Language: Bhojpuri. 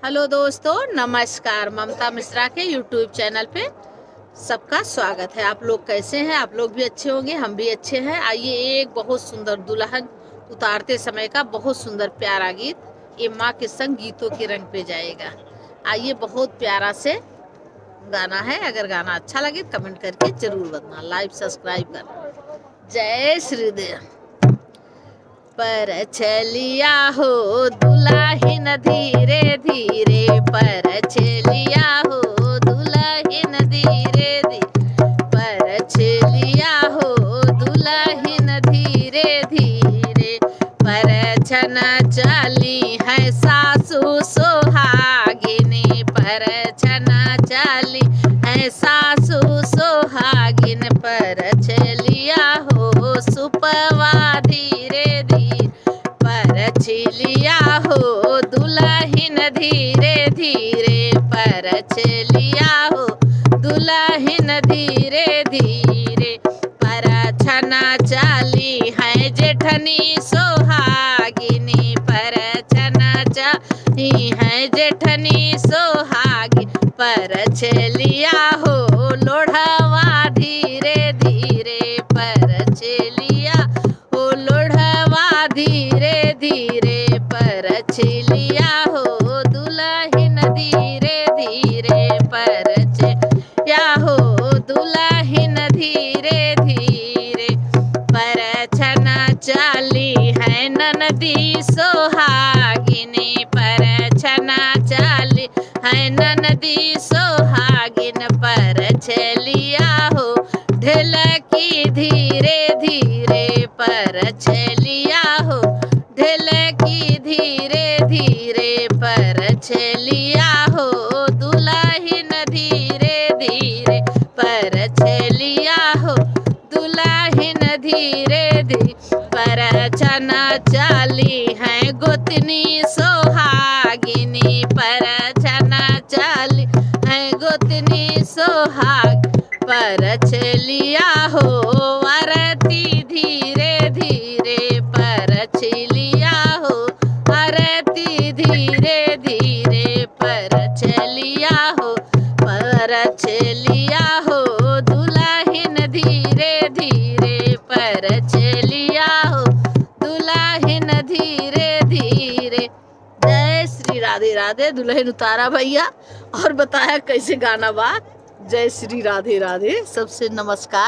हेलो दोस्तों, नमस्कार। ममता मिश्रा के यूट्यूब चैनल पे सबका स्वागत है। आप लोग कैसे हैं? आप लोग भी अच्छे होंगे, हम भी अच्छे हैं। आइए एक बहुत सुंदर दुल्हन उतारते समय का बहुत सुंदर प्यारा गीत ये माँ के संग गीतों के रंग पे जाएगा। आइए, बहुत प्यारा से गाना है। अगर गाना अच्छा लगे कमेंट करके जरूर बताना, लाइक सब्सक्राइब करना। जय श्री देव। पर चलिया हो दुल्हन धीरे धीरे, पर चलिया हो दुल्हन धीरे धीरे, पर चलिया हो दुल्हन धीरे धीरे। पर छन चली है सासू सोहागिनी, पर छन चली है सासू सोहागिन। पर चलिया हो सुपवा धीरे धीरे, पर चलिया हो दुल्हन धीरे धीरे, पर चलिया हो दुल्हन धीरे धीरे। पर छना चली है जेठनी सोहागिनी, पर छना चली है जेठनी सोहागी। पर चलिया हो लोढ़वा धीरे धीरे, पर चलिया हो लोढ़वा धीरे धीरे। पर चलिया हो दुल्हन धीरे धीरे, पर चलिया हो दुल्हन धीरे धीरे। पर छना चली है ननदी सोहागिनी, पर छना चली है ननदी सोहागिन। पर चलिया हो ढेलकी धीरे धीरे, पर चलिया हो ढेलकी धीरे धीरे। पर चलिया हो दुल्हन धीरे धीरे, पर चलिया हो दुल्हन धीरे धीरे। पर छना चली है गोतनी सोहागिनी, पर छना चली है गोतनी सोहाग। पर चलिया हो आरती धीरे धीरे, पर चलिया हो आरती धीरे धीरे। पर चलिया हो, पर चलिया हो दुल्हन धीरे धीरे, पर चलिया हो दुल्हन धीरे धीरे। जय श्री राधे राधे। दुल्हन उतारा भैया और बताया कैसे गाना बा। जय श्री राधे राधे। सबसे नमस्कार।